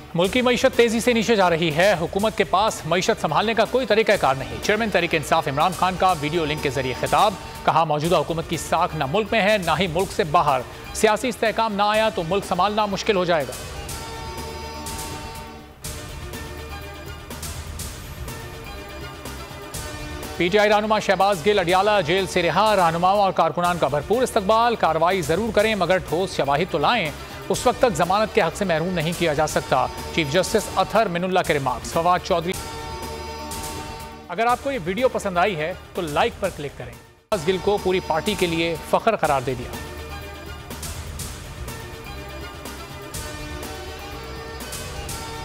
मुल्क की मईशत तेजी से नीचे जा रही है। हुकूमत के पास मईशत संभालने का कोई तरीकाकार नहीं। चेयरमैन तहरीक इंसाफ इमरान खान का वीडियो लिंक के जरिए खिताब। कहा, मौजूदा हुकूमत की साख न मुल्क में है, ना ही मुल्क से बाहर। सियासी इस्तेहकाम ना आया तो मुल्क संभालना मुश्किल हो जाएगा। पीटीआई रहनुमा शहबाज गिल अडियाला जेल से रिहा। रहनुमाओं और कारकुनान का भरपूर इस्तकबाल। कार्रवाई जरूर करें मगर ठोस शवाहिद तो लाएं। उस वक्त तक जमानत के हक से महरूम नहीं किया जा सकता। चीफ जस्टिस अतहर मिनुल्लाह के रिमार्क्स। फवाद चौधरी। अगर आपको ये वीडियो पसंद आई है तो लाइक पर क्लिक करें। शहबाज गिल को पूरी पार्टी के लिए फख्र करार दे दिया।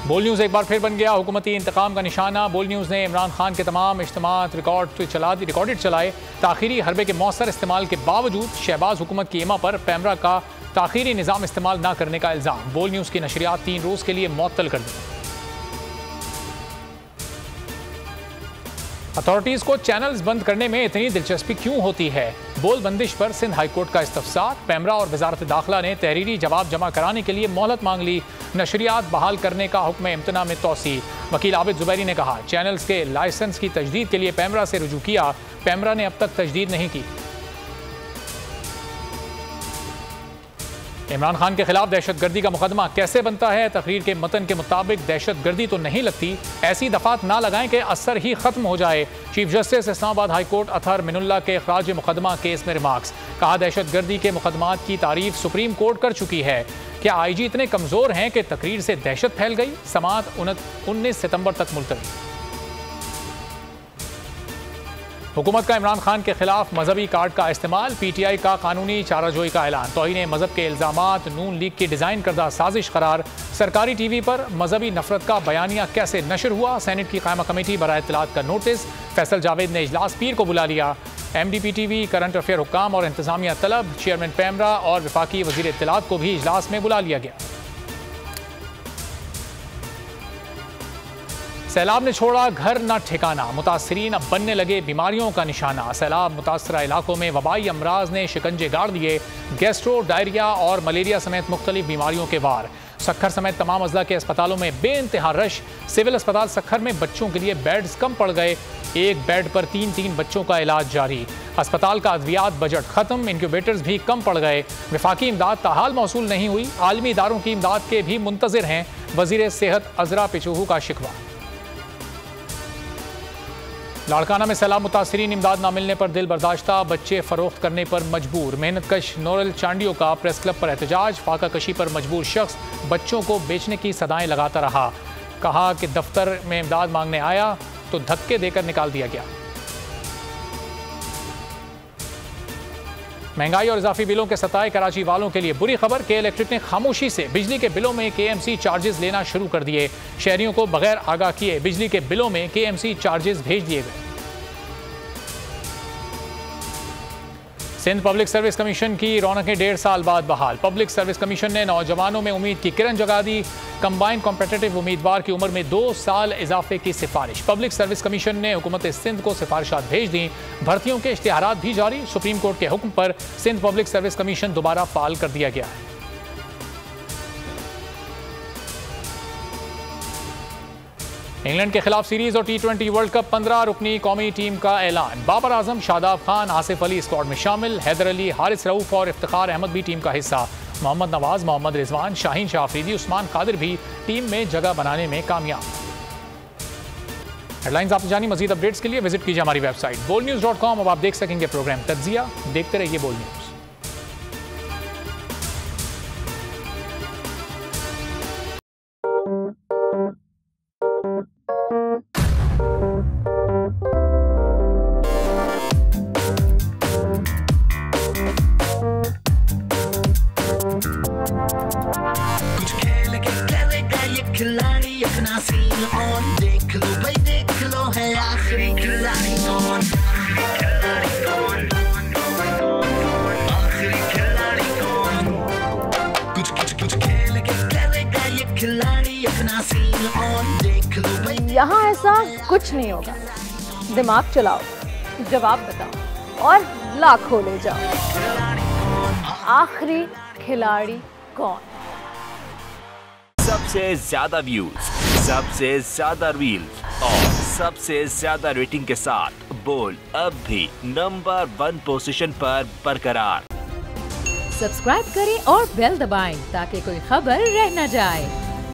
बोल न्यूज़ एक बार फिर बन गया हुकूमती इंतकाम का निशाना। बोल न्यूज़ ने इमरान खान के तमाम इज्तिमात रिकॉर्डेड चलाए। ताखीरी हरबे के मौसर इस्तेमाल के बावजूद शहबाज हुकूमत की इमा पर पैमरा का ताखीरी निज़ाम इस्तेमाल न करने का इल्ज़ाम। बोल न्यूज़ की नशरियात 3 रोज़ के लिए मुअत्तल कर दी। अथॉरिटीज़ को चैनल्स बंद करने में इतनी दिलचस्पी क्यों होती है? बोल बंदिश पर सिंध हाईकोर्ट का इस्तफसार। पैमरा और वजारत दाखिला ने तहरीरी जवाब जमा कराने के लिए मोहलत मांग ली। नशरियात बहाल करने का हुक्म इम्तना में तोसी। वकील आबिद जुबैरी ने कहा, चैनल्स के लाइसेंस की तजदीद के लिए पैमरा से रुजू किया। पैमरा ने अब तक तजदीद नहीं की। इमरान खान के खिलाफ दहशतगर्दी का मुकदमा कैसे बनता है? तकरीर के मतन के मुताबिक दहशतगर्दी तो नहीं लगती। ऐसी दफात ना लगाएं कि असर ही खत्म हो जाए। Chief justice Islamabad high court Athar Minallah के खराज मुकदमा केस में रिमार्क्स। कहा, दहशतगर्दी के मुकदमात की तारीफ सुप्रीम कोर्ट कर चुकी है। क्या IG इतने कमजोर हैं कि तकरीर से दहशत फैल गई? समाअत 19 सितंबर तक मुलतवी। हुकूमत का इमरान खान के खिलाफ मजहबी कार्ड का इस्तेमाल। PTI का कानूनी चाराजोई का ऐलान। तौहीन मजहब के इल्जामात नून लीग की डिज़ाइन करदा साजिश करार। सरकारी TV पर मजहबी नफरत का बयानिया कैसे नशर हुआ? सेनेट की कायमा कमेटी बराए इत्तलात का नोटिस। फैसल जावेद ने इजलास पीर को बुला लिया। MDP-TV करंट अफेयर हुक्काम और इंतजामिया तलब। चेयरमैन पैमरा और वफाकी वजीर इत्तलात को भी इजलास में बुला लिया गया। सैलाब ने छोड़ा घर न ठिकाना। मुतासरीन अब बनने लगे बीमारियों का निशाना। सैलाब मुतासरा इलाकों में वबाई अमराज ने शिकंजे गाड़ दिए। गैस्ट्रो, डायरिया और मलेरिया समेत मुख्तलिफ बीमारियों के वार। सक्खर समेत तमाम अजला के अस्पतालों में बेइंतहा रश। सिविल अस्पताल सक्खर में बच्चों के लिए बेड्स कम पड़ गए। एक बेड पर 3 बच्चों का इलाज जारी। अस्पताल का अद्वियात बजट खत्म। इंक्यूबेटर्स भी कम पड़ गए। वफाकी इमदाद ताहाल मौसूल नहीं हुई। आलमी इदारों की इमदाद के भी मुंतजिर हैं। वजीर सेहत अजरा पिचूहू का शिकवा। लाड़काना में सैलाब मुतासरीन इमदाद ना मिलने पर दिल बर्दाश्ता। बच्चे फरोख्त करने पर मजबूर। मेहनत कश नोरल चांडियों का प्रेस क्लब पर एहतजाज। फाका कशी पर मजबूर शख्स बच्चों को बेचने की सदाएं लगाता रहा। कहा कि दफ्तर में इमदाद मांगने आया तो धक्के देकर निकाल दिया गया। महंगाई और इजाफी बिलों के सताए कराची वालों के लिए बुरी खबर। के इलेक्ट्रिक ने खामोशी से बिजली के बिलों में KMC चार्जेस लेना शुरू कर दिए। शहरियों को बगैर आगाह किए बिजली के बिलों में KMC चार्जेस भेज दिए गए। सिंध पब्लिक सर्विस कमीशन की रौनकें 1.5 साल बाद बहाल। पब्लिक सर्विस कमीशन ने नौजवानों में उम्मीद की किरण जगा दी। कंबाइंड कॉम्पिटिटिव उम्मीदवार की उम्र में 2 साल इजाफे की सिफारिश। पब्लिक सर्विस कमीशन ने हुकूमत सिंध को सिफारिशात भेज दी। भर्तियों के इश्तिहारात भी जारी। सुप्रीम कोर्ट के हुक्म पर सिंध पब्लिक सर्विस कमीशन दोबारा फाल कर दिया गया है। इंग्लैंड के खिलाफ सीरीज और T20 वर्ल्ड कप 15 रुकनी कौमी टीम का ऐलान। बाबर आजम, शादाब खान, आसिफ अली स्क्वाड में शामिल। हैदर अली, हारिस रऊफ और इफ्तिखार अहमद भी टीम का हिस्सा। मोहम्मद नवाज, मोहम्मद रिजवान, शाहीन शाह अफरीदी, उस्मान कादिर भी टीम में जगह बनाने में कामयाब। हेडलाइंस आपने जानी। मजीद अपडेट्स के लिए विजिट कीजिए हमारी वेबसाइट bolnews.com। अब आप देख सकेंगे प्रोग्राम तज्जिया। देखते रहिए बोल न्यूज। खिलाड़ी अपना सीन ऑन, देख लो भाई देख लो, है आखिरी खिलाड़ी कौन, आखिरी खिलाड़ी कौन, कुछ खेल के करेगा ये खिलाड़ी अपना सीन ऑन, देख लो भाई। यहाँ ऐसा कुछ नहीं होगा। दिमाग चलाओ, जवाब बताओ और लाखों ले जाओ। आखिरी खिलाड़ी कौन? सबसे ज्यादा व्यूज, सबसे ज्यादा रील्स और सबसे ज्यादा रेटिंग के साथ बोल अब भी नंबर 1 पोजीशन पर बरकरार। सब्सक्राइब करें और बेल दबाएं ताकि कोई खबर रह न जाए।